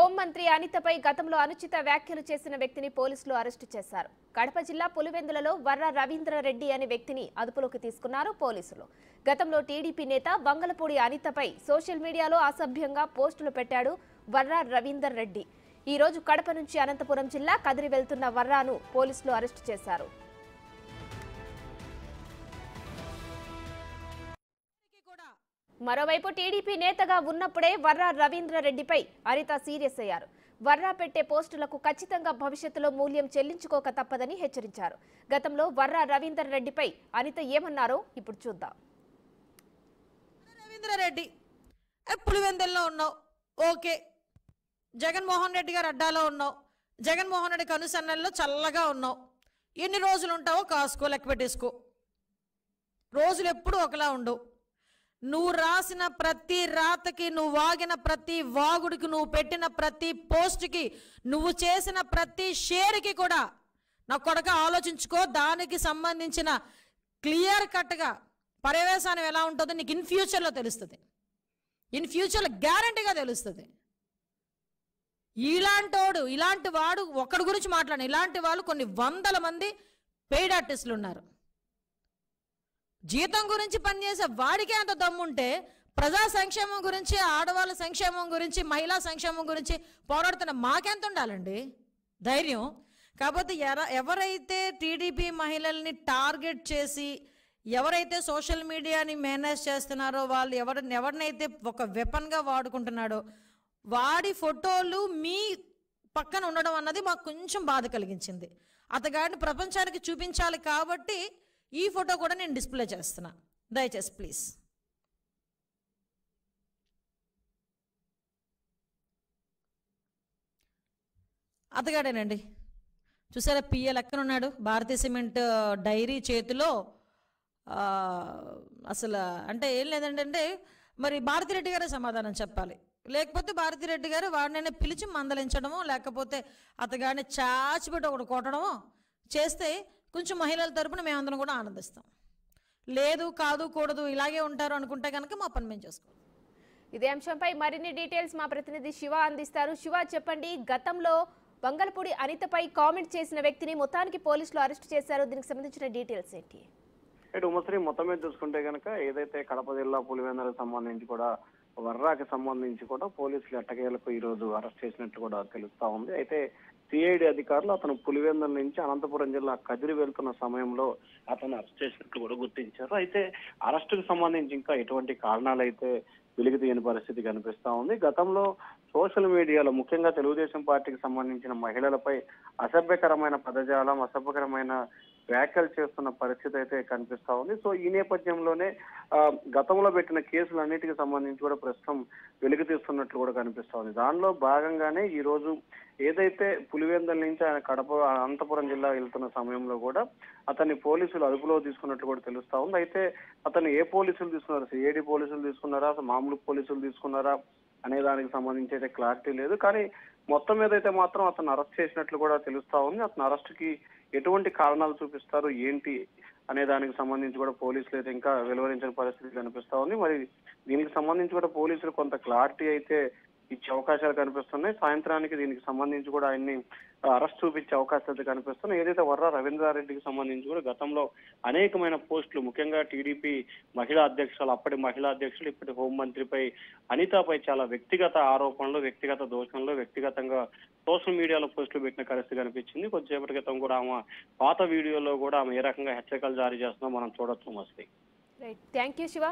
హోంమంత్రి అనితపై గతంలో అనుచిత వ్యాఖ్యలు చేసిన వ్యక్తిని పోలీసులు అరెస్టు చేశారు. కడప జిల్లా పులివెందులలో వర్ర రవీంద్రరెడ్డి అనే వ్యక్తిని అదుపులోకి తీసుకున్నారు పోలీసులు. గతంలో టీడీపీ నేత వంగలపూడి అనితపై సోషల్ మీడియాలో అసభ్యంగా పోస్టులు పెట్టాడు వర్ర రవీందర్ రెడ్డి. ఈ రోజు కడప నుంచి అనంతపురం జిల్లా కదిరి వెళ్తున్న వర్రాను పోలీసులు అరెస్టు చేశారు. మరోవైపు టీడీపీ నేతగా ఉన్నప్పుడే వర్ర రవీంద్రరెడ్డిపై అనిత సీరియస్ అయ్యారు. వర్రా పెట్టే పోస్టులకు ఖచ్చితంగా భవిష్యత్తులో మూల్యం చెల్లించుకోక తప్పదని హెచ్చరించారు. గతంలో వర్ర రవీందర్ రెడ్డిపై అనిత ఏమన్నారో ఇప్పుడు చూద్దాం. రవీంద్రరెడ్డి పులివెందుల్లో ఉన్నావు, ఓకే. జగన్మోహన్ రెడ్డి గారు అడ్డాలో ఉన్నావు, జగన్మోహన్ రెడ్డి కనుసన్నల్లో చల్లగా ఉన్నావు. ఎన్ని రోజులు ఉంటావో కాసుకో, లెక్క పెట్టేసుకో. రోజులు ఎప్పుడు ఒకలా ఉండవు. నువ్వు రాసిన ప్రతి రాతకి, నువ్వు వాగిన ప్రతి వాగుడికి, నువ్వు పెట్టిన ప్రతి పోస్ట్కి, నువ్వు చేసిన ప్రతి షేర్కి కూడా నా కొడక ఆలోచించుకో. దానికి సంబంధించిన క్లియర్ కట్గా పర్యవేశానం ఎలా ఉంటుందో నీకు ఇన్ ఫ్యూచర్లో తెలుస్తుంది. ఇన్ ఫ్యూచర్లో గ్యారంటీగా తెలుస్తుంది. ఇలాంటి వాడు ఒక్కడి గురించి మాట్లాడిన ఇలాంటి వాళ్ళు కొన్ని వందల మంది పెయిడ్ ఆర్టిస్టులు ఉన్నారు. జీతం గురించి పనిచేసే వాడికే అంత దమ్ముంటే ప్రజా సంక్షేమం గురించి, ఆడవాళ్ళ సంక్షేమం గురించి, మహిళా సంక్షేమం గురించి పోరాడుతున్న మాకెంత ఉండాలండి ధైర్యం. కాకపోతే ఎవరైతే టీడీపీ మహిళల్ని టార్గెట్ చేసి ఎవరైతే సోషల్ మీడియాని మేనేజ్ చేస్తున్నారో, వాళ్ళు ఎవరినైతే ఒక వెపన్గా వాడుకుంటున్నాడో వాడి ఫోటోలు మీ పక్కన ఉండడం అన్నది మాకు కొంచెం బాధ కలిగించింది. అతగాడిని ప్రపంచానికి చూపించాలి కాబట్టి ఈ ఫోటో కూడా నేను డిస్ప్లే చేస్తున్నా. దయచేసి ప్లీజ్. అతగాడేనండి, చూసారా పిఎల్ ఎక్కడున్నాడు? భారతీయ సిమెంట్ డైరీ చేతిలో. అసలు అంటే ఏం లేదంటే మరి భారతిరెడ్డి గారే సమాధానం చెప్పాలి. లేకపోతే భారతిరెడ్డి గారు వాడినైనా పిలిచి మందలించడమో, లేకపోతే అతగాడిని చాచిపెట్టి ఒకటి కొట్టడమో చేస్తే కొంచెం మహిళల తరపున మేమందరం కూడా ఆనందిస్తాం. లేదు, కాదు, కూడదు, ఇలాగే ఉంటారు అనుకుంటే కనుక మా పని మేము చేసుకోవాలి. ఇదే అంశంపై మరిన్ని డీటెయిల్స్ మా ప్రతినిధి శివ అందిస్తారు. శివ, చెప్పండి, గతంలో వంగలపూడి అనితపై కామెంట్ చేసిన వ్యక్తిని మొత్తానికి పోలీసులు అరెస్ట్ చేశారు. దీనికి సంబంధించిన డీటెయిల్స్ ఏంటి? ఉమశ్రీ, మొత్తం మీద చూసుకుంటే కనుక ఏదైతే కడప జిల్లా పులివెందులకు సంబంధించి కూడా వర్రాకి సంబంధించి కూడా పోలీసులు ఎట్టకేలకు ఈ రోజు అరెస్ట్ చేసినట్లు కూడా తెలుస్తా ఉంది. అయితే సిఐడి అధికారులు అతను పులివెందుల నుంచి అనంతపురం జిల్లా కదిరి వెళ్తున్న సమయంలో అతను అరెస్ట్ చేసినట్లు కూడా గుర్తించారు. అయితే అరెస్టుకు సంబంధించి ఇంకా ఎటువంటి కారణాలు అయితే వెలుగు తీయని పరిస్థితి కనిపిస్తా ఉంది. గతంలో సోషల్ మీడియాలో ముఖ్యంగా తెలుగుదేశం పార్టీకి సంబంధించిన మహిళలపై అసభ్యకరమైన పదజాలం, అసభ్యకరమైన వ్యాఖ్యలు చేస్తున్న పరిస్థితి అయితే కనిపిస్తా ఉంది. సో ఈ నేపథ్యంలోనే గతంలో పెట్టిన కేసులన్నిటికీ సంబంధించి కూడా ప్రస్తుతం వెలుగు తీస్తున్నట్లు కూడా కనిపిస్తా ఉంది. దానిలో భాగంగానే ఈ రోజు ఏదైతే పులివెందుల నుంచి ఆయన కడప అనంతపురం జిల్లా వెళ్తున్న సమయంలో కూడా అతన్ని పోలీసులు అదుపులో తీసుకున్నట్లు కూడా తెలుస్తా ఉంది. అయితే అతను ఏ పోలీసులు తీసుకున్నారు, సిఐడి పోలీసులు తీసుకున్నారా, మామూలు పోలీసులు తీసుకున్నారా అనే దానికి సంబంధించి అయితే క్లారిటీ లేదు. కానీ మొత్తం మీద అయితే మాత్రం అతను అరెస్ట్ చేసినట్లు కూడా తెలుస్తా ఉంది. అతను అరెస్ట్కి ఎటువంటి కారణాలు చూపిస్తారు ఏంటి అనే దానికి సంబంధించి కూడా పోలీసులు అయితే ఇంకా వెలువరించిన పరిస్థితి కనిపిస్తా ఉంది. మరి దీనికి సంబంధించి కూడా పోలీసులు కొంత క్లారిటీ అయితే ఇచ్చే అవకాశాలు కనిపిస్తున్నాయి. సాయంత్రానికి దీనికి సంబంధించి కూడా ఆయన్ని అరెస్ట్ చూపించే అవకాశాలు అయితే కనిపిస్తున్నాయి. ఏదైతే వర్ర రవీంద్రారెడ్డికి సంబంధించి కూడా గతంలో అనేకమైన పోస్టులు, ముఖ్యంగా టీడీపీ మహిళా అధ్యక్షులు, అప్పటి మహిళా అధ్యక్షులు, ఇప్పటి హోంమంత్రిపై అనితపై చాలా వ్యక్తిగత ఆరోపణలు, వ్యక్తిగత దోషంలో వ్యక్తిగతంగా సోషల్ మీడియాలో పోస్టులు పెట్టిన పరిస్థితి కనిపించింది. కొద్దిసేపటి క్రితం కూడా ఆమె పాత వీడియోలో కూడా ఆమె ఏ రకంగా హెచ్చరికలు జారీ చేస్తుందో మనం చూడొచ్చు. మస్తీ. Thank you Shiva.